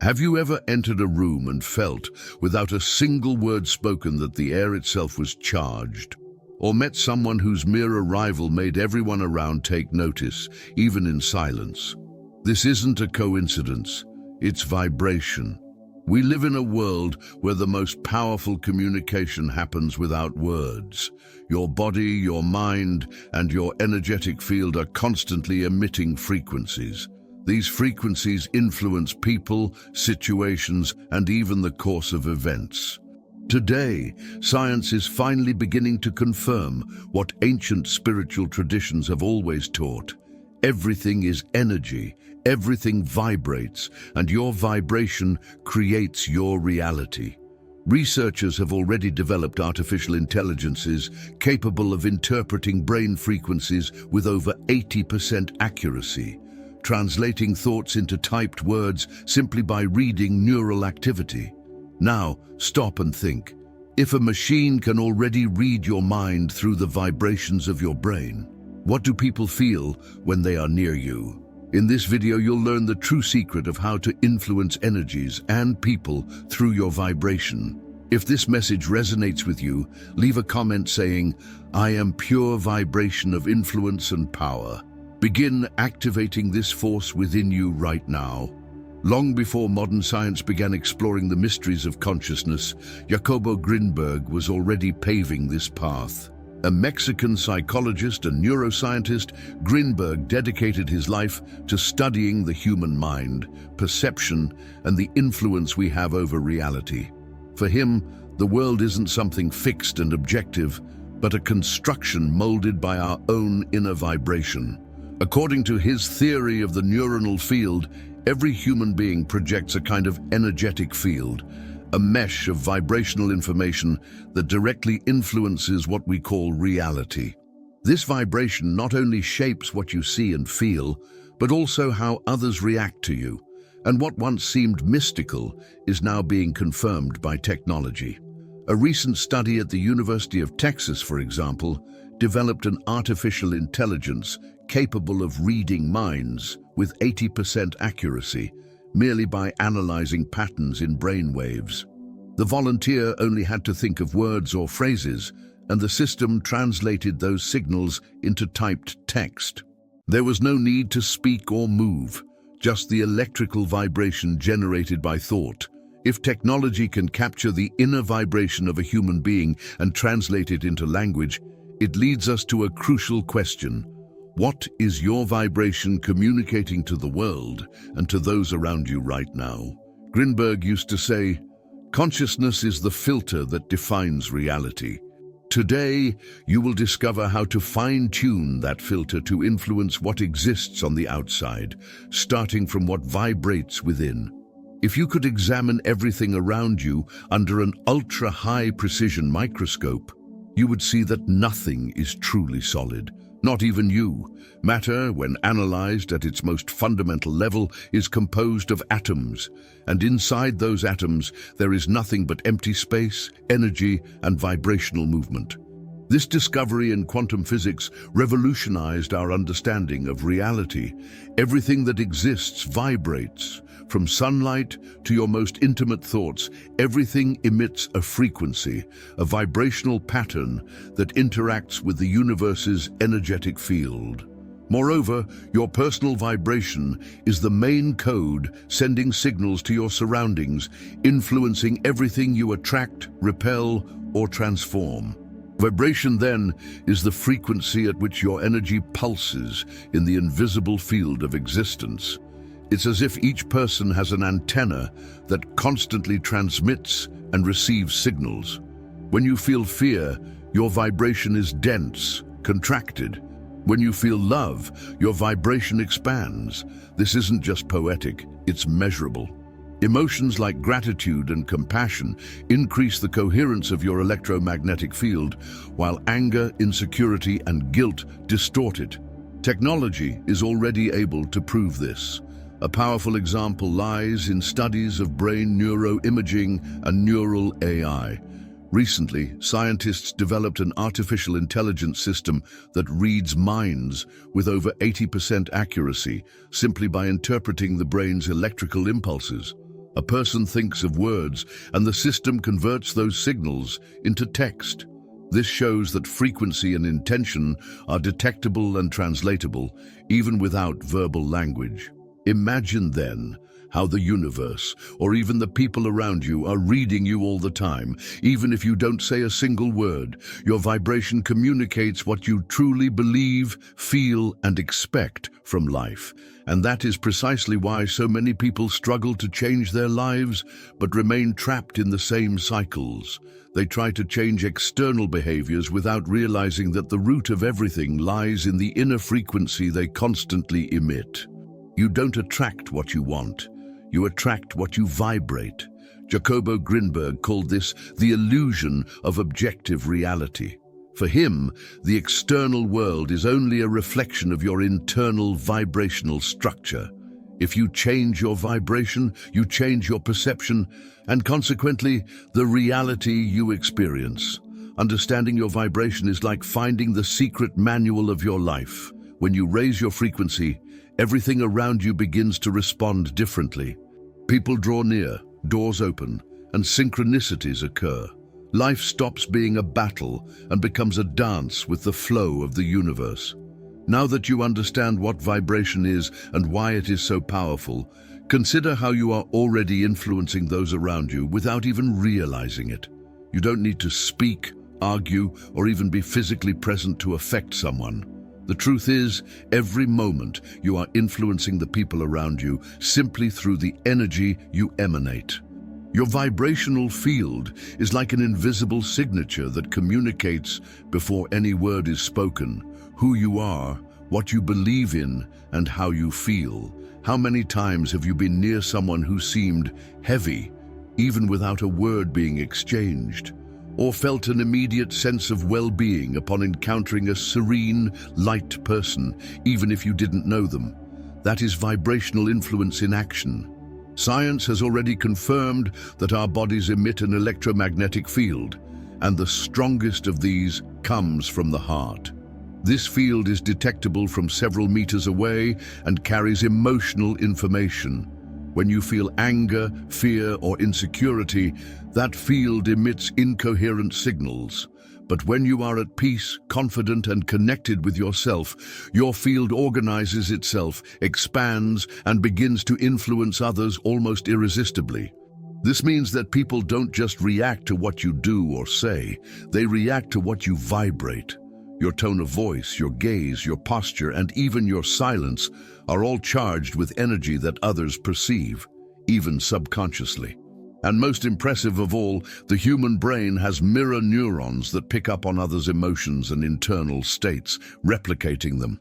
Have you ever entered a room and felt, without a single word spoken, that the air itself was charged? Or met someone whose mere arrival made everyone around take notice, even in silence? This isn't a coincidence, it's vibration. We live in a world where the most powerful communication happens without words. Your body, your mind, and your energetic field are constantly emitting frequencies. These frequencies influence people, situations, and even the course of events. Today, science is finally beginning to confirm what ancient spiritual traditions have always taught. Everything is energy, everything vibrates, and your vibration creates your reality. Researchers have already developed artificial intelligences capable of interpreting brain frequencies with over 80% accuracy, translating thoughts into typed words simply by reading neural activity. Now, stop and think. If a machine can already read your mind through the vibrations of your brain, what do people feel when they are near you? In this video, you'll learn the true secret of how to influence energies and people through your vibration. If this message resonates with you, leave a comment saying, "I am pure vibration of influence and power." Begin activating this force within you right now. Long before modern science began exploring the mysteries of consciousness, Jacobo Grinberg was already paving this path. A Mexican psychologist and neuroscientist, Grinberg dedicated his life to studying the human mind, perception, and the influence we have over reality. For him, the world isn't something fixed and objective, but a construction molded by our own inner vibration. According to his theory of the neuronal field, every human being projects a kind of energetic field, a mesh of vibrational information that directly influences what we call reality. This vibration not only shapes what you see and feel, but also how others react to you. And what once seemed mystical is now being confirmed by technology. A recent study at the University of Texas, for example, developed an artificial intelligence capable of reading minds with 80% accuracy, merely by analyzing patterns in brain waves. The volunteer only had to think of words or phrases, and the system translated those signals into typed text. There was no need to speak or move, just the electrical vibration generated by thought. If technology can capture the inner vibration of a human being and translate it into language, it leads us to a crucial question. What is your vibration communicating to the world and to those around you right now? Grinberg used to say, "Consciousness is the filter that defines reality." Today, you will discover how to fine-tune that filter to influence what exists on the outside, starting from what vibrates within. If you could examine everything around you under an ultra-high precision microscope, you would see that nothing is truly solid. Not even you. Matter, when analyzed at its most fundamental level, is composed of atoms, and inside those atoms there is nothing but empty space, energy, and vibrational movement. This discovery in quantum physics revolutionized our understanding of reality. Everything that exists vibrates. From sunlight to your most intimate thoughts, everything emits a frequency, a vibrational pattern that interacts with the universe's energetic field. Moreover, your personal vibration is the main code sending signals to your surroundings, influencing everything you attract, repel, or transform. Vibration, then, is the frequency at which your energy pulses in the invisible field of existence. It's as if each person has an antenna that constantly transmits and receives signals. When you feel fear, your vibration is dense, contracted. When you feel love, your vibration expands. This isn't just poetic, it's measurable. Emotions like gratitude and compassion increase the coherence of your electromagnetic field, while anger, insecurity, and guilt distort it. Technology is already able to prove this. A powerful example lies in studies of brain neuroimaging and neural AI. Recently, scientists developed an artificial intelligence system that reads minds with over 80% accuracy simply by interpreting the brain's electrical impulses. A person thinks of words, and the system converts those signals into text. This shows that frequency and intention are detectable and translatable, even without verbal language. Imagine then how the universe, or even the people around you, are reading you all the time. Even if you don't say a single word, your vibration communicates what you truly believe, feel, and expect from life. And that is precisely why so many people struggle to change their lives, but remain trapped in the same cycles. They try to change external behaviors without realizing that the root of everything lies in the inner frequency they constantly emit. You don't attract what you want. You attract what you vibrate. Jacobo Grinberg called this the illusion of objective reality. For him, the external world is only a reflection of your internal vibrational structure. If you change your vibration, you change your perception, and consequently, the reality you experience. Understanding your vibration is like finding the secret manual of your life. When you raise your frequency, everything around you begins to respond differently. People draw near, doors open, and synchronicities occur. Life stops being a battle and becomes a dance with the flow of the universe. Now that you understand what vibration is and why it is so powerful, consider how you are already influencing those around you without even realizing it. You don't need to speak, argue, or even be physically present to affect someone. The truth is, every moment you are influencing the people around you simply through the energy you emanate. Your vibrational field is like an invisible signature that communicates, before any word is spoken, who you are, what you believe in, and how you feel. How many times have you been near someone who seemed heavy, even without a word being exchanged? Or felt an immediate sense of well-being upon encountering a serene, light person, even if you didn't know them? That is vibrational influence in action. Science has already confirmed that our bodies emit an electromagnetic field, and the strongest of these comes from the heart. This field is detectable from several meters away and carries emotional information. When you feel anger, fear, or insecurity, that field emits incoherent signals. But when you are at peace, confident, and connected with yourself, your field organizes itself, expands, and begins to influence others almost irresistibly. This means that people don't just react to what you do or say, they react to what you vibrate. Your tone of voice, your gaze, your posture, and even your silence are all charged with energy that others perceive, even subconsciously. And most impressive of all, the human brain has mirror neurons that pick up on others' emotions and internal states, replicating them.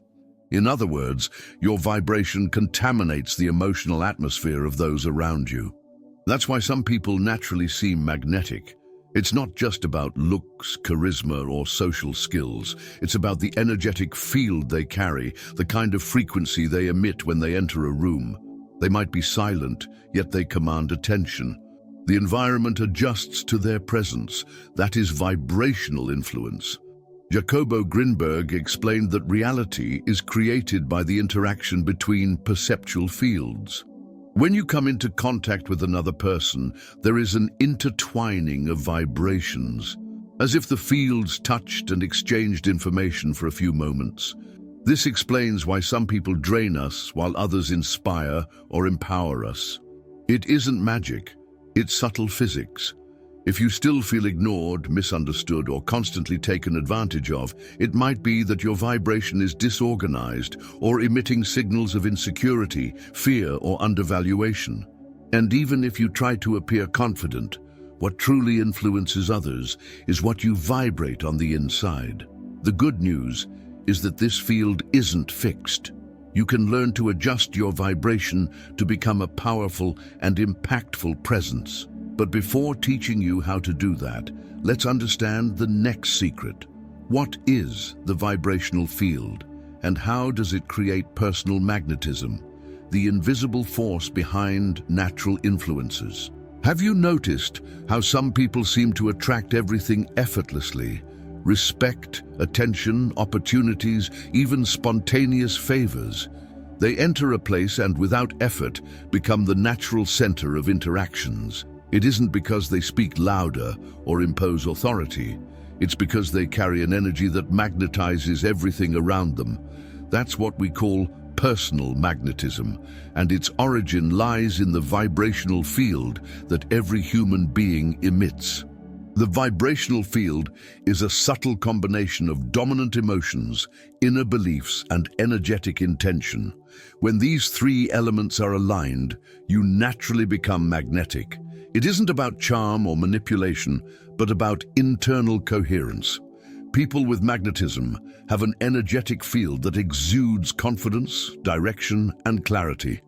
In other words, your vibration contaminates the emotional atmosphere of those around you. That's why some people naturally seem magnetic. It's not just about looks, charisma, or social skills. It's about the energetic field they carry, the kind of frequency they emit when they enter a room. They might be silent, yet they command attention. The environment adjusts to their presence. That is vibrational influence. Jacobo Grinberg explained that reality is created by the interaction between perceptual fields. When you come into contact with another person, there is an intertwining of vibrations, as if the fields touched and exchanged information for a few moments. This explains why some people drain us while others inspire or empower us. It isn't magic. It's subtle physics. If you still feel ignored, misunderstood, or constantly taken advantage of, it might be that your vibration is disorganized or emitting signals of insecurity, fear, or undervaluation. And even if you try to appear confident, what truly influences others is what you vibrate on the inside. The good news is that this field isn't fixed. You can learn to adjust your vibration to become a powerful and impactful presence. But before teaching you how to do that, let's understand the next secret. What is the vibrational field, and how does it create personal magnetism, the invisible force behind natural influences? Have you noticed how some people seem to attract everything effortlessly? Respect, attention, opportunities, even spontaneous favors. They enter a place and, without effort, become the natural center of interactions. It isn't because they speak louder or impose authority. It's because they carry an energy that magnetizes everything around them. That's what we call personal magnetism, and its origin lies in the vibrational field that every human being emits. The vibrational field is a subtle combination of dominant emotions, inner beliefs, and energetic intention. When these three elements are aligned, you naturally become magnetic. It isn't about charm or manipulation, but about internal coherence. People with magnetism have an energetic field that exudes confidence, direction, and clarity.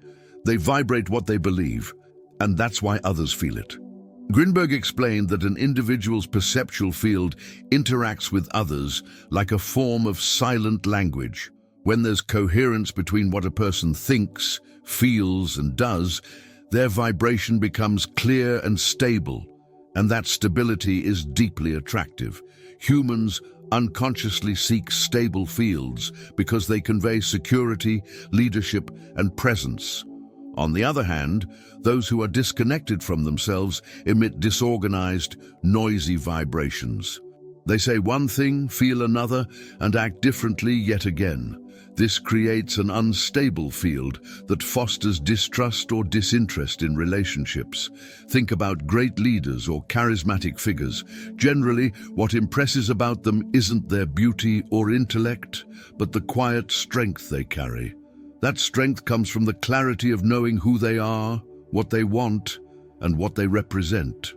They vibrate what they believe, and that's why others feel it. Grinberg explained that an individual's perceptual field interacts with others like a form of silent language. When there's coherence between what a person thinks, feels, and does, their vibration becomes clear and stable, and that stability is deeply attractive. Humans unconsciously seek stable fields because they convey security, leadership, and presence. On the other hand, those who are disconnected from themselves emit disorganized, noisy vibrations. They say one thing, feel another, and act differently yet again. This creates an unstable field that fosters distrust or disinterest in relationships. Think about great leaders or charismatic figures. Generally, what impresses about them isn't their beauty or intellect, but the quiet strength they carry. That strength comes from the clarity of knowing who they are, what they want, and what they represent.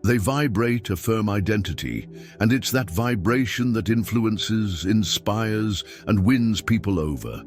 They vibrate a firm identity, and it's that vibration that influences, inspires, and wins people over.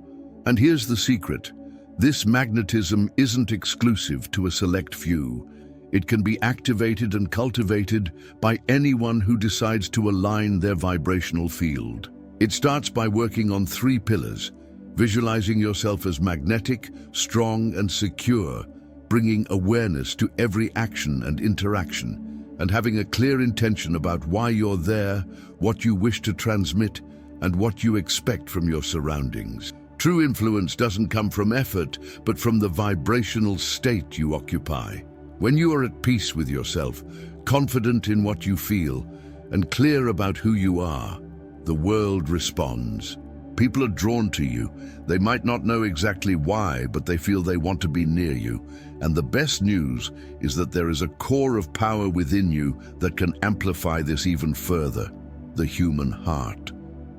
And here's the secret. This magnetism isn't exclusive to a select few. It can be activated and cultivated by anyone who decides to align their vibrational field. It starts by working on three pillars: visualizing yourself as magnetic, strong, and secure, bringing awareness to every action and interaction, and having a clear intention about why you're there, what you wish to transmit, and what you expect from your surroundings. True influence doesn't come from effort, but from the vibrational state you occupy. When you are at peace with yourself, confident in what you feel, and clear about who you are, the world responds. People are drawn to you. They might not know exactly why, but they feel they want to be near you. And the best news is that there is a core of power within you that can amplify this even further: the human heart.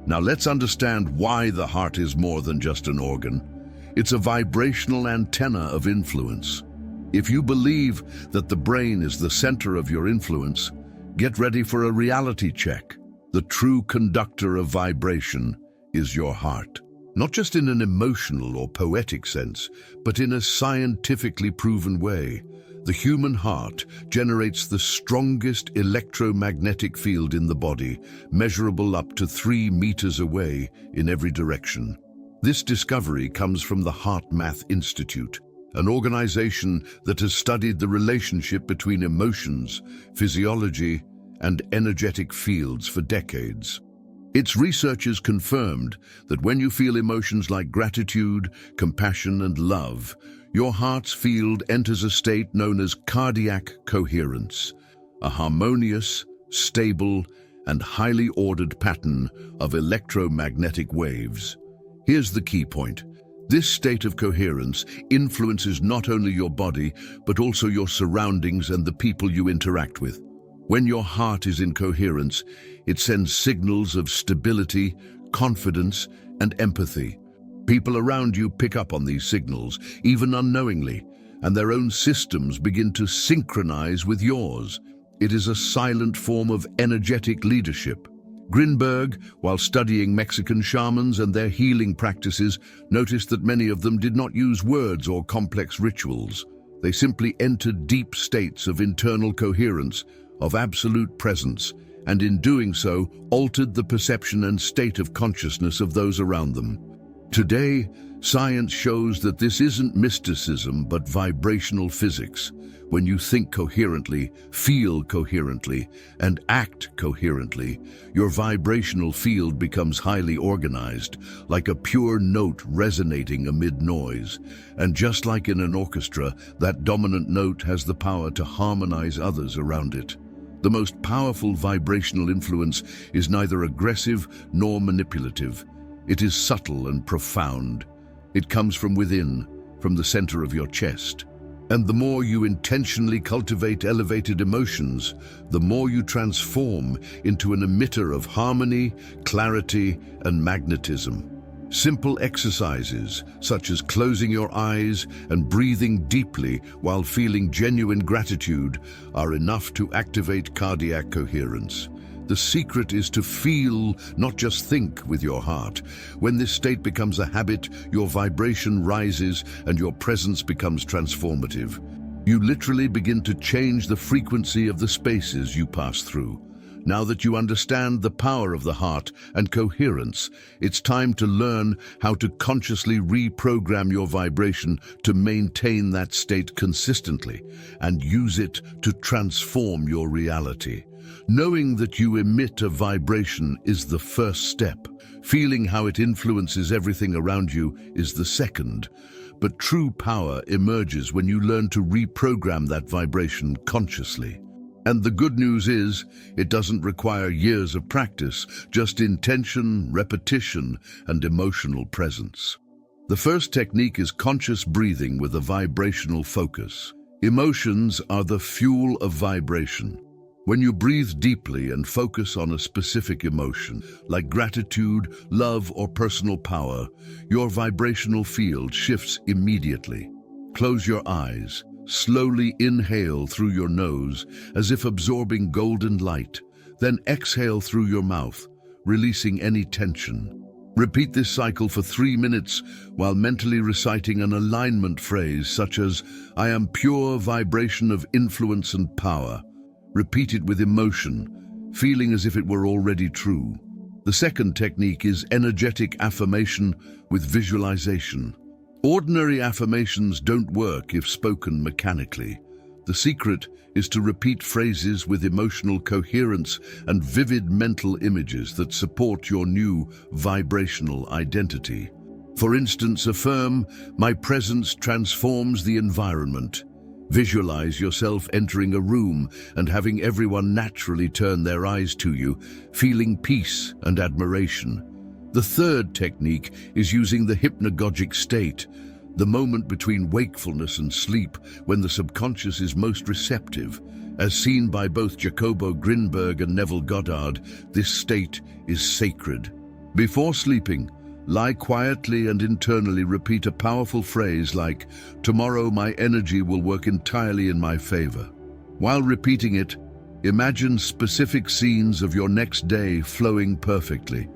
Now let's understand why the heart is more than just an organ. It's a vibrational antenna of influence. If you believe that the brain is the center of your influence, get ready for a reality check. The true conductor of vibration is your heart. Not just in an emotional or poetic sense, but in a scientifically proven way. The human heart generates the strongest electromagnetic field in the body, measurable up to 3 meters away in every direction. This discovery comes from the HeartMath Institute, an organization that has studied the relationship between emotions, physiology, and energetic fields for decades. Its researchers confirmed that when you feel emotions like gratitude, compassion, and love, your heart's field enters a state known as cardiac coherence, a harmonious, stable, and highly ordered pattern of electromagnetic waves. Here's the key point. This state of coherence influences not only your body, but also your surroundings and the people you interact with. When your heart is in coherence, it sends signals of stability, confidence, and empathy. People around you pick up on these signals, even unknowingly, and their own systems begin to synchronize with yours. It is a silent form of energetic leadership. Grinberg, while studying Mexican shamans and their healing practices, noticed that many of them did not use words or complex rituals. They simply entered deep states of internal coherence, of absolute presence, and in doing so, altered the perception and state of consciousness of those around them. Today, Science shows that this isn't mysticism, but vibrational physics. When you think coherently, feel coherently, and act coherently, your vibrational field becomes highly organized, like a pure note resonating amid noise. And just like in an orchestra, that dominant note has the power to harmonize others around it. The most powerful vibrational influence is neither aggressive nor manipulative. It is subtle and profound. It comes from within, from the center of your chest. And the more you intentionally cultivate elevated emotions, the more you transform into an emitter of harmony, clarity, and magnetism. Simple exercises, such as closing your eyes and breathing deeply while feeling genuine gratitude, are enough to activate cardiac coherence. The secret is to feel, not just think, with your heart. When this state becomes a habit, your vibration rises and your presence becomes transformative. You literally begin to change the frequency of the spaces you pass through. Now that you understand the power of the heart and coherence, it's time to learn how to consciously reprogram your vibration to maintain that state consistently and use it to transform your reality. Knowing that you emit a vibration is the first step. Feeling how it influences everything around you is the second. But true power emerges when you learn to reprogram that vibration consciously. And the good news is, it doesn't require years of practice, just intention, repetition, and emotional presence. The first technique is conscious breathing with a vibrational focus. Emotions are the fuel of vibration. When you breathe deeply and focus on a specific emotion, like gratitude, love, or personal power, your vibrational field shifts immediately. Close your eyes. Slowly inhale through your nose, as if absorbing golden light. Then exhale through your mouth, releasing any tension. Repeat this cycle for 3 minutes while mentally reciting an alignment phrase such as, "I am pure vibration of influence and power." Repeat it with emotion, feeling as if it were already true. The second technique is energetic affirmation with visualization. Ordinary affirmations don't work if spoken mechanically. The secret is to repeat phrases with emotional coherence and vivid mental images that support your new vibrational identity. For instance, affirm, "My presence transforms the environment." Visualize yourself entering a room and having everyone naturally turn their eyes to you, feeling peace and admiration. The third technique is using the hypnagogic state, the moment between wakefulness and sleep when the subconscious is most receptive. As seen by both Jacobo Grinberg and Neville Goddard, this state is sacred. Before sleeping, lie quietly and internally repeat a powerful phrase like, "Tomorrow my energy will work entirely in my favor." While repeating it, imagine specific scenes of your next day flowing perfectly.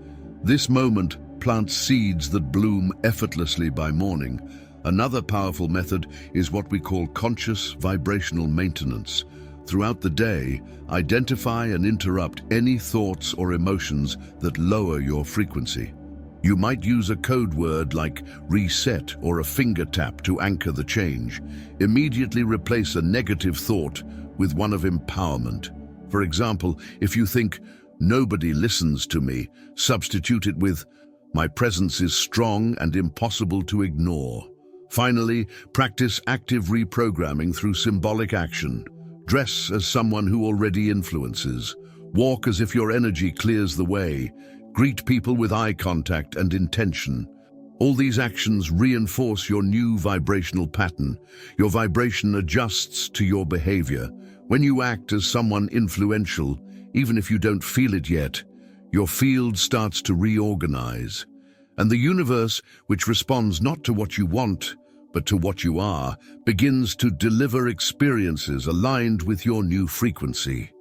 This moment plants seeds that bloom effortlessly by morning. Another powerful method is what we call conscious vibrational maintenance. Throughout the day, identify and interrupt any thoughts or emotions that lower your frequency. You might use a code word like reset or a finger tap to anchor the change. Immediately replace a negative thought with one of empowerment. For example, if you think, "Nobody listens to me," substitute it with, "My presence is strong and impossible to ignore." Finally, practice active reprogramming through symbolic action. Dress as someone who already influences. Walk as if your energy clears the way. Greet people with eye contact and intention. All these actions reinforce your new vibrational pattern. Your vibration adjusts to your behavior. When you act as someone influential, even if you don't feel it yet, your field starts to reorganize. And the universe, which responds not to what you want, but to what you are, begins to deliver experiences aligned with your new frequency.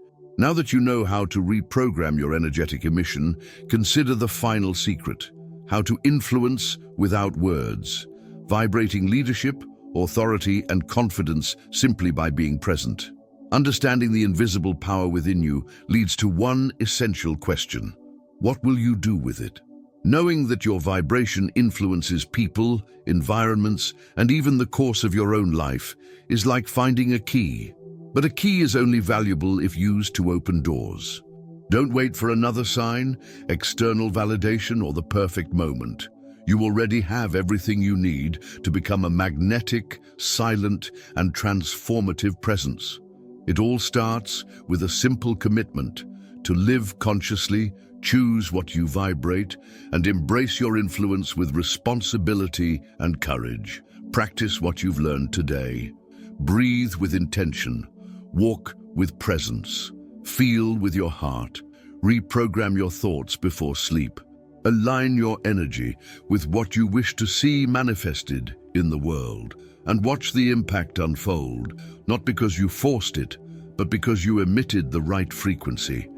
Now that you know how to reprogram your energetic emission, consider the final secret: how to influence without words, vibrating leadership, authority, and confidence simply by being present. Understanding the invisible power within you leads to one essential question: what will you do with it? Knowing that your vibration influences people, environments, and even the course of your own life is like finding a key. But a key is only valuable if used to open doors. Don't wait for another sign, external validation, or the perfect moment. You already have everything you need to become a magnetic, silent, and transformative presence. It all starts with a simple commitment to live consciously, choose what you vibrate, and embrace your influence with responsibility and courage. Practice what you've learned today. Breathe with intention. Walk with presence. Feel with your heart. Reprogram your thoughts before sleep. Align your energy with what you wish to see manifested in the world, and watch the impact unfold, not because you forced it, but because you emitted the right frequency.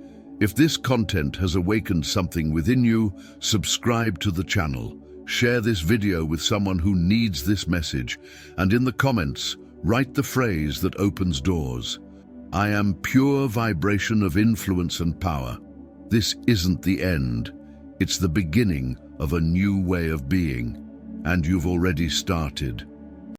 If this content has awakened something within you, subscribe to the channel, share this video with someone who needs this message, and in the comments, write the phrase that opens doors. I am pure vibration of influence and power. This isn't the end. It's the beginning of a new way of being, and you've already started.